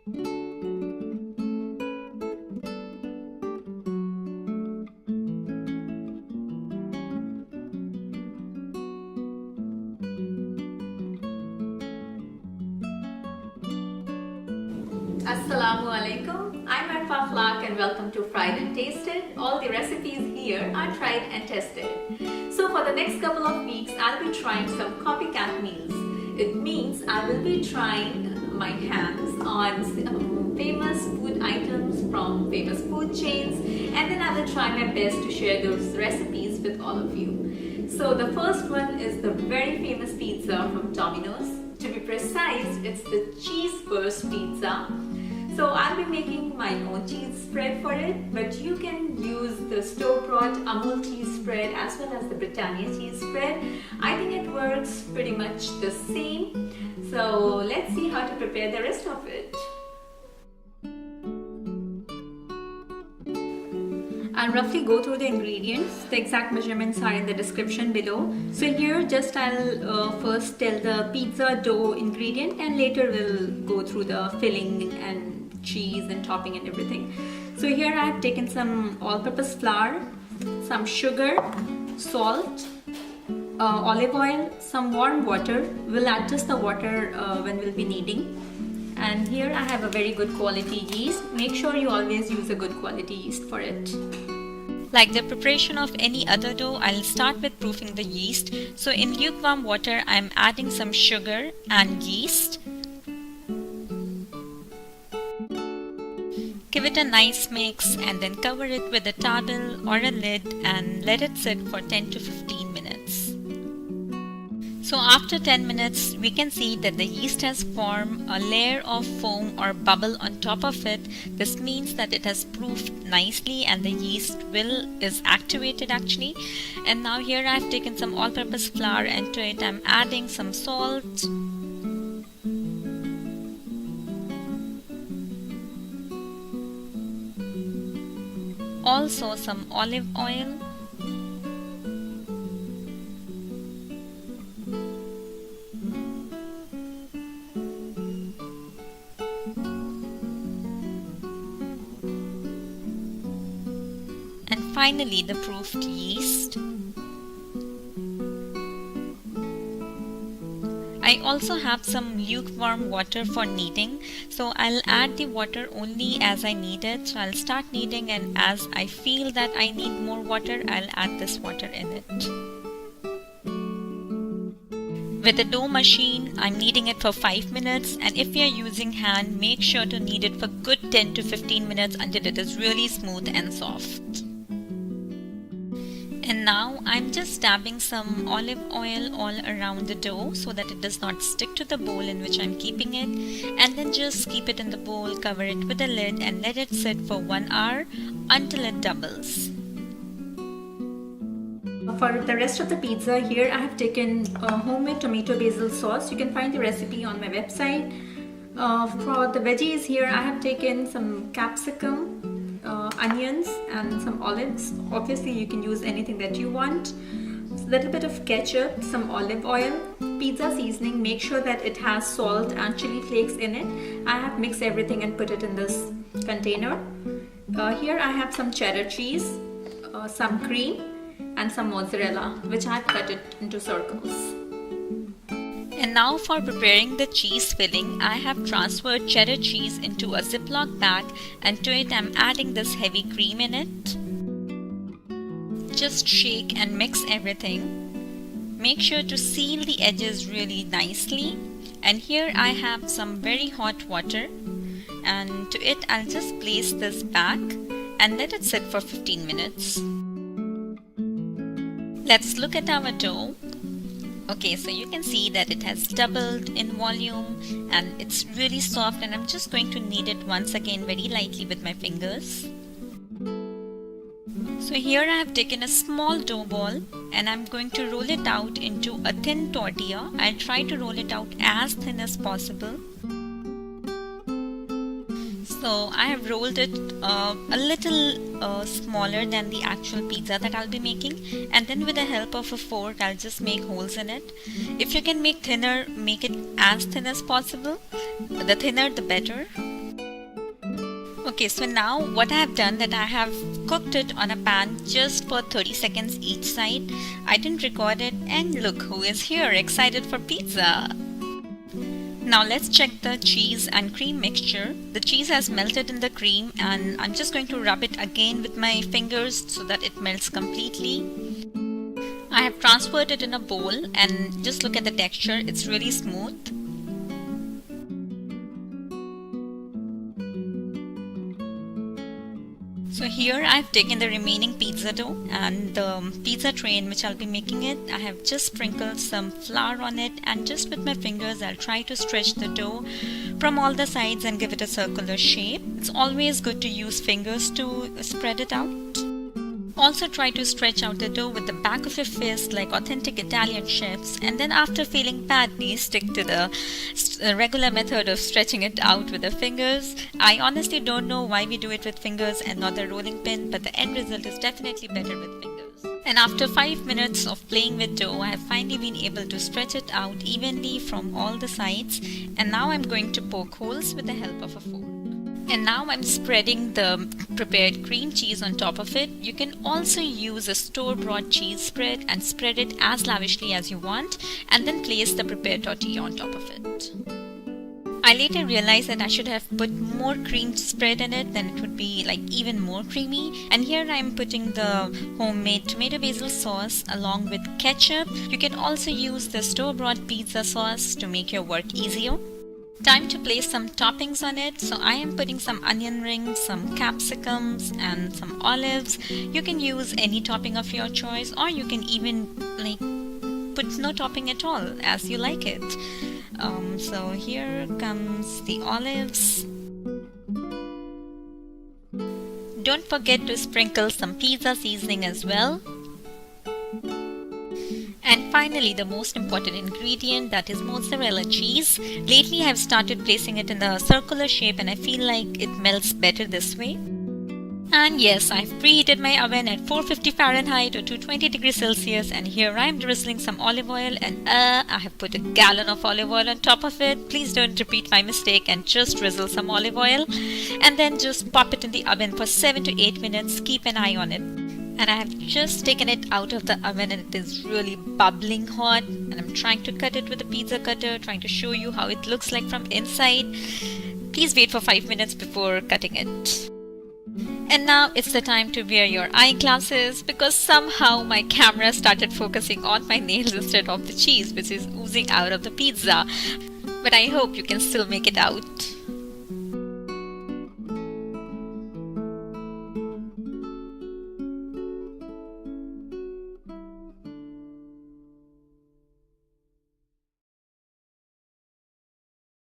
Assalamu alaikum. I'm Arfa Flak and welcome to Fried and Tasted. All the recipes here are tried and tested. So for the next couple of weeks, I'll be trying some copycat meals. It means I will be trying my hands on famous food items from famous food chains, and then I will try my best to share those recipes with all of you. So the first one is the very famous pizza from Domino's. To be precise, it's the cheese burst pizza. So I'll be making my own cheese spread for it, but you can use the store-bought Amul cheese spread as well as the Britannia cheese spread. I think it works pretty much the same. So let's see how to prepare the rest of it. I'll roughly go through the ingredients. The exact measurements are in the description below. So here just I'll first tell the pizza dough ingredient, and later we'll go through the filling and cheese and topping and everything. So here I have taken some all-purpose flour, some sugar, salt, olive oil, some warm water. We'll adjust the water when we'll be needing. And here I have a very good quality yeast. Make sure you always use a good quality yeast for it. Like the preparation of any other dough, I'll start with proofing the yeast. So in lukewarm water, I'm adding some sugar and yeast. Give it a nice mix and then cover it with a towel or a lid and let it sit for 10 to 15 minutes. So after 10 minutes, we can see that the yeast has formed a layer of foam or bubble on top of it. This means that it has proofed nicely and the yeast is activated actually. And now here I've taken some all-purpose flour, and to it I'm adding some salt, also some olive oil, and finally the proofed yeast. I also have some lukewarm water for kneading, so I'll add the water only as I need it. So I'll start kneading, and as I feel that I need more water, I'll add this water in it. With the dough machine, I'm kneading it for 5 minutes, and if you're using hand, make sure to knead it for good 10 to 15 minutes until it is really smooth and soft. And now I'm just dabbing some olive oil all around the dough so that it does not stick to the bowl in which I'm keeping it, and then just keep it in the bowl, cover it with a lid and let it sit for 1 hour until it doubles. For the rest of the pizza, here I have taken homemade tomato basil sauce. You can find the recipe on my website. For the veggies, here I have taken some capsicum, onions and some olives. Obviously you can use anything that you want. A little bit of ketchup, some olive oil, pizza seasoning. Make sure that it has salt and chili flakes in it. I have mixed everything and put it in this container. Here I have some cheddar cheese, some cream and some mozzarella, which I have cut it into circles. And now for preparing the cheese filling, I have transferred cheddar cheese into a Ziploc bag, and to it I'm adding this heavy cream in it. Just shake and mix everything. Make sure to seal the edges really nicely. And here I have some very hot water, and to it I'll just place this back and let it sit for 15 minutes. Let's look at our dough. Okay, so you can see that it has doubled in volume and it's really soft, and I'm just going to knead it once again very lightly with my fingers. So here I have taken a small dough ball and I'm going to roll it out into a thin tortilla. I'll try to roll it out as thin as possible. So I have rolled it a little smaller than the actual pizza that I'll be making, and then with the help of a fork I'll just make holes in it. If you can make thinner, make it as thin as possible. The thinner the better. Okay, so now what I have done that I have cooked it on a pan just for 30 seconds each side. I didn't record it, and look who is here excited for pizza. Now let's check the cheese and cream mixture. The cheese has melted in the cream, and I'm just going to rub it again with my fingers so that it melts completely. I have transferred it in a bowl, and just look at the texture, it's really smooth. So here I've taken the remaining pizza dough and the pizza tray in which I'll be making it. I have just sprinkled some flour on it, and just with my fingers I'll try to stretch the dough from all the sides and give it a circular shape. It's always good to use fingers to spread it out. Also try to stretch out the dough with the back of your fist like authentic Italian chefs, and then after feeling badly, stick to the regular method of stretching it out with the fingers. I honestly don't know why we do it with fingers and not the rolling pin, but the end result is definitely better with fingers. And after 5 minutes of playing with dough, I have finally been able to stretch it out evenly from all the sides, and now I'm going to poke holes with the help of a fork. And now I'm spreading the prepared cream cheese on top of it. You can also use a store-bought cheese spread and spread it as lavishly as you want, and then place the prepared tortilla on top of it. I later realized that I should have put more cream spread in it, then it would be like even more creamy. And here I'm putting the homemade tomato basil sauce along with ketchup. You can also use the store-bought pizza sauce to make your work easier. Time to place some toppings on it. So I am putting some onion rings, some capsicums, and some olives. You can use any topping of your choice, or you can even put no topping at all as you like it. So here comes the olives. Don't forget to sprinkle some pizza seasoning as well. And finally, the most important ingredient, that is mozzarella cheese. Lately, I've started placing it in a circular shape, and I feel like it melts better this way. And yes, I've preheated my oven at 450 Fahrenheit or 220 degrees Celsius, and here I'm drizzling some olive oil, and I have put a gallon of olive oil on top of it. Please don't repeat my mistake and just drizzle some olive oil, and then just pop it in the oven for 7 to 8 minutes. Keep an eye on it. And I have just taken it out of the oven, and it is really bubbling hot, and I'm trying to cut it with a pizza cutter, trying to show you how it looks like from inside. Please wait for 5 minutes before cutting it. And now it's the time to wear your eyeglasses, because somehow my camera started focusing on my nails instead of the cheese which is oozing out of the pizza. But I hope you can still make it out.